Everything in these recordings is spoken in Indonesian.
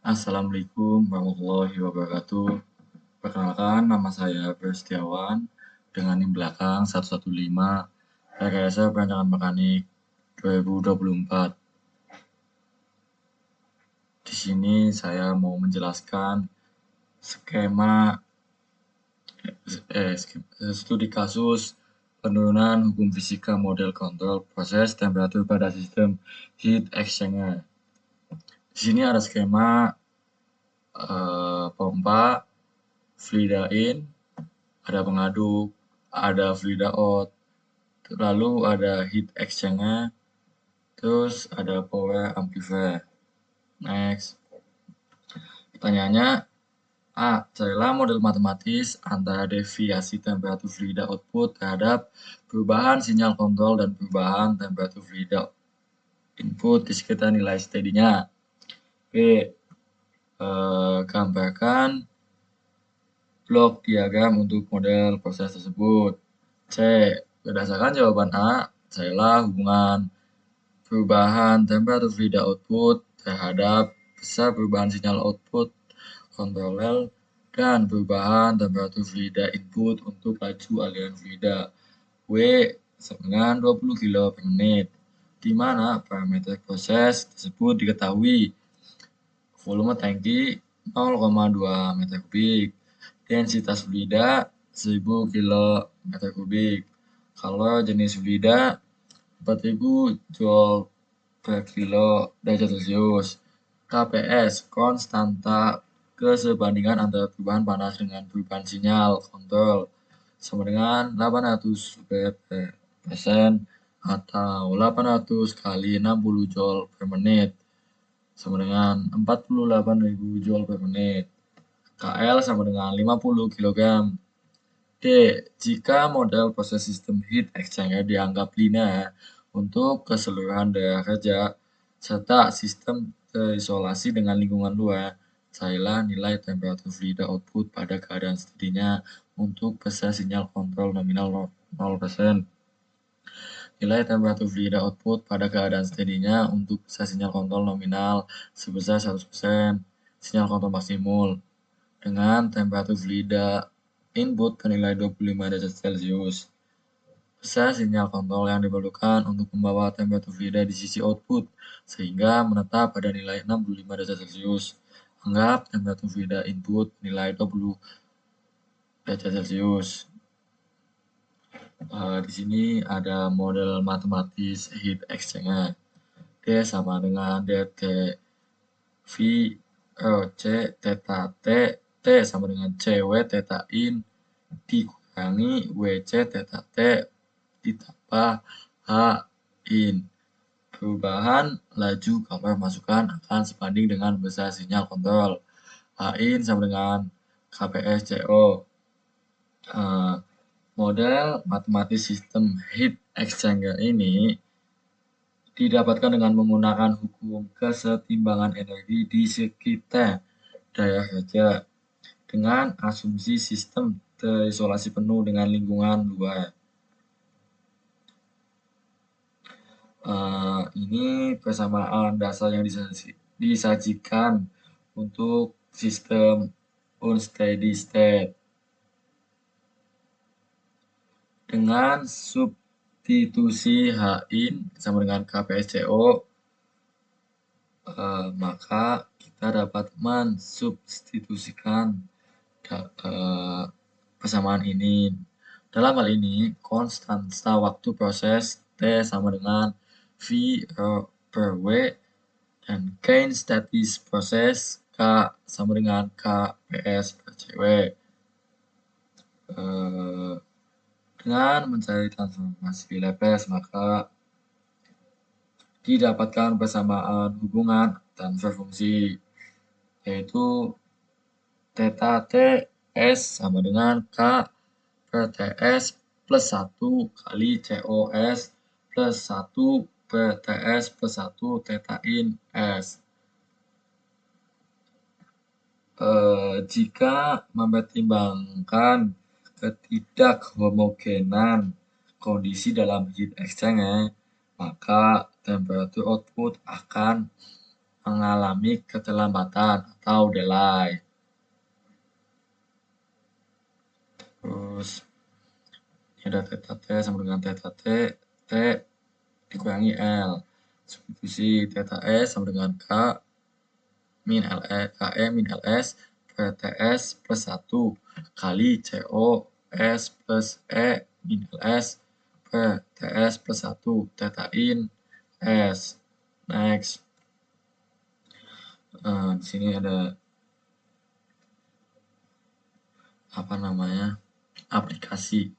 Assalamualaikum warahmatullahi wabarakatuh. Perkenalkan, nama saya Setiawan dengan NIM belakang 115 Rekayasa Perancangan Mekanik 2024. Di sini saya mau menjelaskan skema studi kasus penurunan hukum fisika model kontrol proses temperatur pada sistem heat exchanger. Di sini ada skema pompa, fluida in, ada pengaduk, ada fluida out, lalu ada heat exchanger, terus ada power amplifier. Next. Pertanyaannya, A. Carilah model matematis antara deviasi temperatur fluida output terhadap perubahan sinyal kontrol dan perubahan temperatur fluida input di sekitar nilai steady-nya. B. Gambarkan blok diagram untuk model proses tersebut. C. Berdasarkan jawaban A, carilah hubungan perubahan temperatur fluida output terhadap besar perubahan sinyal output kontroler dan perubahan temperatur fluida input untuk laju aliran fluida W dengan 20 kilo per menit, di mana parameter proses tersebut diketahui. Volume tangki 0,2 meter kubik, densitas fluida 1000 kilo meter kubik, kalau jenis fluida 4000 joule per kilo derajat Celcius. KPS, konstanta kesebandingan antara perubahan panas dengan perubahan sinyal kontrol, sama dengan 800 persen atau 800 kali 60 joule per menit, sama dengan 48.000 joule per menit. KL sama dengan 50 kg. D. Jika model proses sistem heat exchanger dianggap linear untuk keseluruhan daerah kerja, serta sistem terisolasi dengan lingkungan luar, carilah nilai temperatur fluida output pada keadaan steady-nya untuk pesan sinyal kontrol nominal 0%. Nilai temperatur fluida output pada keadaan steady-nya untuk pesan sinyal kontrol nominal sebesar 100%, sinyal kontrol maksimum, dengan temperatur fluida input bernilai 25 derajat Celcius. Besar sinyal kontrol yang diperlukan untuk membawa temperatur fluida di sisi output sehingga menetap pada nilai 65 derajat Celcius. Anggap temperatur fluida input nilai 20 derajat Celcius. Di sini ada model matematis heat exchanger. D sama dengan dt V C theta T, T sama dengan CW theta in dikurangi WC theta T ditambah H in. Perubahan laju kapal masukan akan sebanding dengan besar sinyal kontrol. H in sama dengan KPS CO. Model matematis sistem heat exchanger ini didapatkan dengan menggunakan hukum kesetimbangan energi di sekitar daerah kerja dengan asumsi sistem terisolasi penuh dengan lingkungan luar. Ini persamaan dasar yang disajikan untuk sistem unsteady state dengan substitusi H in sama dengan KPSCO, maka kita dapat mensubstitusikan persamaan ini. Dalam hal ini, konstanta waktu proses T sama dengan V per W dan gain statis proses K sama dengan KPS per CW. Dengan mencari transformasi Laplace, maka didapatkan persamaan hubungan transfer fungsi, yaitu theta T S sama dengan K per TS plus 1 kali COS plus 1 per TS plus 1 theta in S. Jika mempertimbangkan ketidakhomogenan kondisi dalam heat exchanger, maka temperatur output akan mengalami keterlambatan atau delay. Terus ini ada theta T sama dengan theta T, T dikurangi L. Substitusi theta S sama dengan K min LE, KE min LS per TS plus 1 kali CO S plus E min LS per TS plus 1 theta in S. Next. Di sini ada aplikasi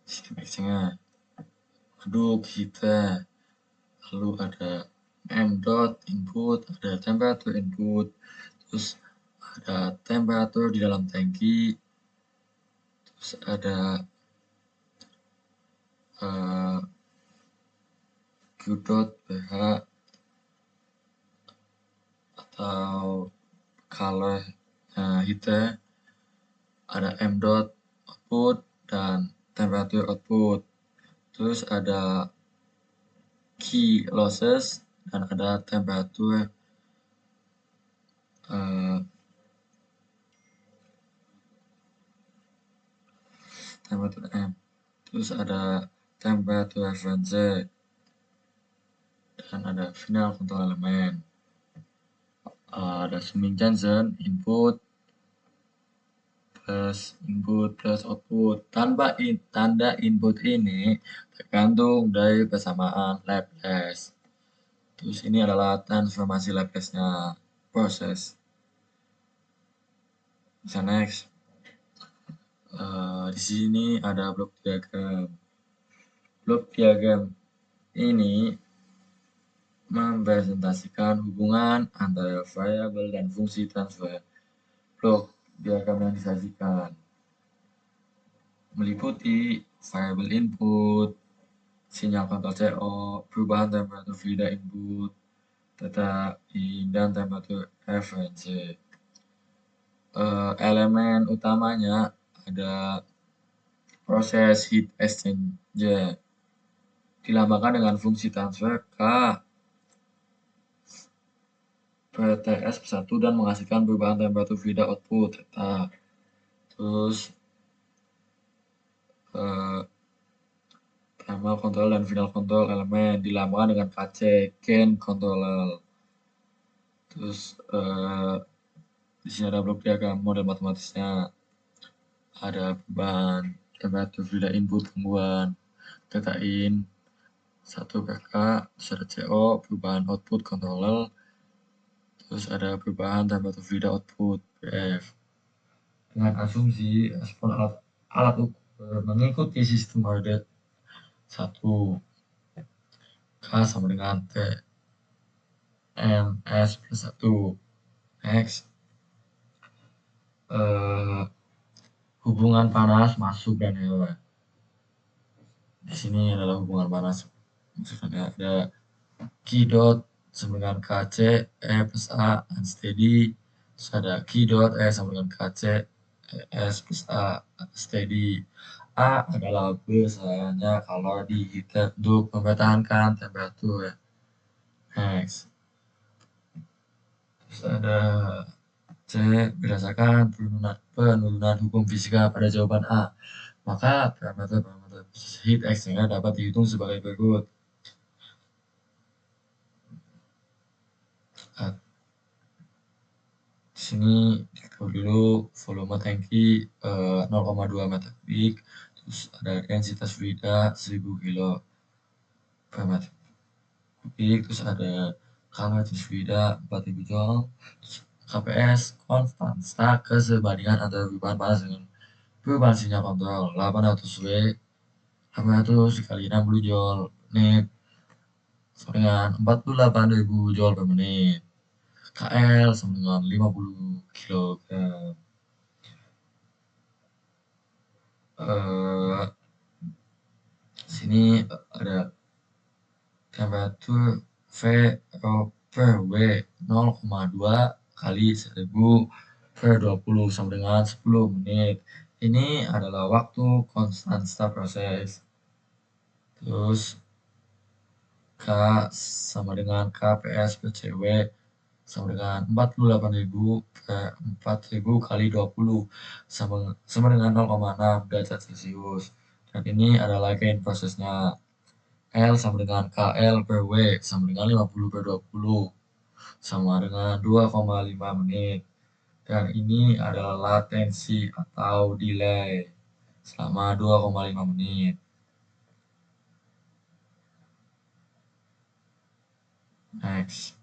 sistem X-nya. Aduk heater, lalu ada m dot input, ada temperature input, terus ada temperatur di dalam tangki, terus ada Q dot pH atau color heater, ada m dot output dan temperature output, terus ada key losses dan ada temperatur M, terus ada temperature reference dan ada final control element. Ada summing Johnson input plus output. Tanda input ini tergantung dari persamaan Laplace. Terus ini adalah transformasi Laplace-nya proses. Bisa next. Di sini ada blok diagram. Blok diagram ini mempresentasikan hubungan antara variabel dan fungsi transfer. Blok diagram yang disajikan meliputi variabel input, sinyal kontrol CO, perubahan temperatur feeder input, theta in, dan temperatur reference. Elemen utamanya ada proses heat exchanger, dilambangkan dengan fungsi transfer K per TS plus 1 dan menghasilkan perubahan temperatur feeder output theta. Terus thermal control dan final control elemen dilambangkan dengan KC, gain controller. Terus di sini ada blok diagram model matematisnya. Ada perubahan temperatur feeder input gangguan theta in 1 per K, terus ada CO perubahan output controller, terus ada perubahan temperatur feeder output PF. Dengan asumsi respon alat ukur mengikuti sistem ordered 1 K sama dengan T MS plus 1. Next. Hubungan panas masuk dan keluar. Di sini adalah hubungan panas. Maksudnya ada Q dot sama dengan KC E plus A unsteady. Terus ada Q dot E sama dengan KC S plus A steady. A adalah besarnya kalor di heater untuk mempertahankan temperatur. Next. Terus ada C berdasarkan penurunan hukum fisika pada jawaban A, maka parameter heat exchanger dapat dihitung sebagai berikut. Di sini diketahui dulu volume tangki 0,2 meter kubik, terus ada densitas fluida 1000 kilo per meter kubik, terus ada converted fluida 4000 joule, terus KPS konstan stark keserbandingan antara perubahan panas dengan perubahan sinyal kontrol 800 W 800 dikali 60 joule menit sama dengan 48.000 joule per menit. KL sama dengan 50 kg. Sini ada temperatur V per W 0,2 kali 1000 per 20 sama dengan 10 menit. Ini adalah waktu konstan start proses. Terus K sama dengan K PS per CW sama dengan 48.000 per 4.000 kali 20 sama dengan 0,6 derajat Celcius. Dan ini adalah gain prosesnya. L sama dengan KL per W sama dengan 50 per 20 sama dengan 2,5 menit. Dan ini adalah latensi atau delay selama 2,5 menit. Next.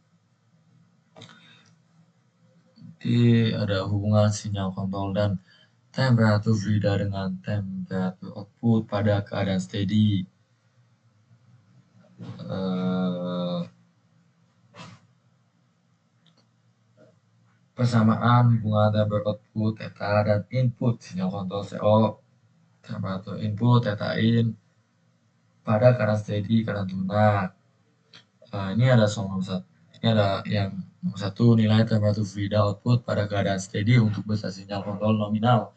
Jadi ada hubungan sinyal kontrol dan temperatur feeder dengan temperatur output pada keadaan steady. Persamaan hubungan temperatur output theta dan input sinyal kontrol CO, temperatur input theta in pada keadaan steady, keadaan lunak. Ini ada yang nomor satu, nilai temperatur feeder output pada keadaan steady untuk besar sinyal kontrol nominal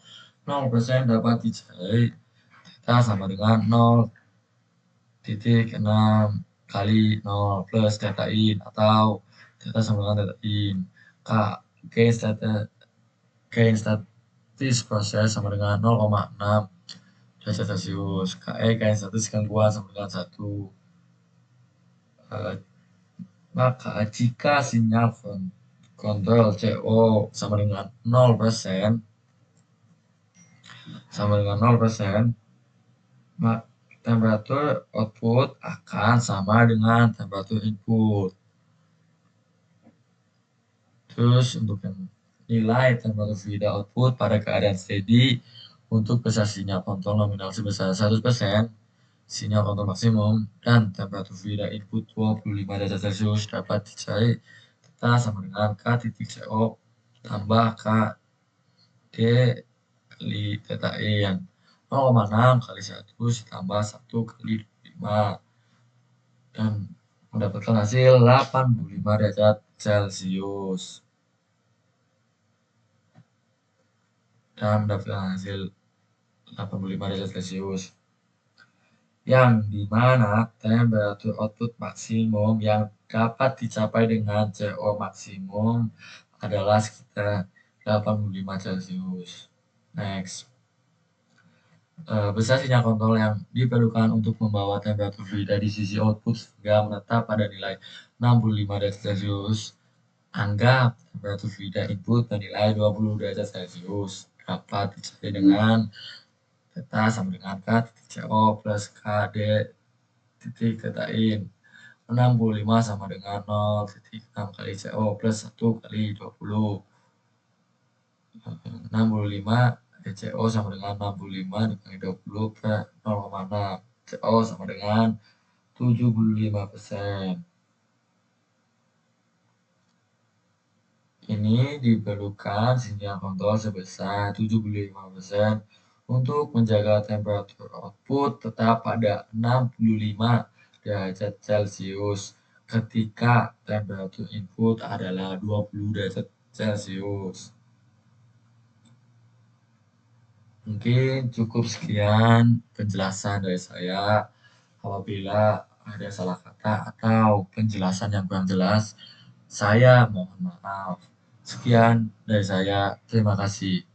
0% dapat dicari theta sama dengan 0,6 kali 0 plus theta in atau theta sama dengan theta in. K gain statis proses sama dengan 0,6 derajat Celcius. KE gain statis gangguan sama dengan 1. Maka jika sinyal kontrol CO sama dengan 0%, maka temperatur output akan sama dengan temperatur input. Terus untuk nilai temperatur feeder output pada keadaan steady untuk besar sinyal kontrol nominal sebesar 100%, sinyal kontrol maksimum, dan temperatur feeder input 25 derajat Celcius dapat dicari theta sama dengan K titik CO tambah K D kali theta in 0,6 kali 100 ditambah 1 kali 25 dan mendapatkan hasil 85 derajat Celcius. Dan mendapatkan hasil 85 derajat Celcius. Yang dimana temperatur output maksimum yang dapat dicapai dengan CO maksimum adalah sekitar 85 Celcius. Next. Besar sinyal kontrol yang diperlukan untuk membawa temperatur feeder di sisi output sehingga menetap pada nilai 65 derajat Celcius. Anggap temperatur feeder input bernilai 20 derajat Celcius dapat dicari dengan theta sama dengan K titik CO plus KD titik theta in. 65 sama dengan 0,6 kali CO plus 1 kali 20. 65 CO sama dengan 65 dikali 20 per 0,6. CO sama dengan 75%. Ini diperlukan sinyal kontrol sebesar 75% untuk menjaga temperatur output tetap pada 65 derajat Celcius ketika temperatur input adalah 20 derajat Celcius. Mungkin cukup sekian penjelasan dari saya. Apabila ada salah kata atau penjelasan yang kurang jelas, saya mohon maaf. Sekian dari saya. Terima kasih.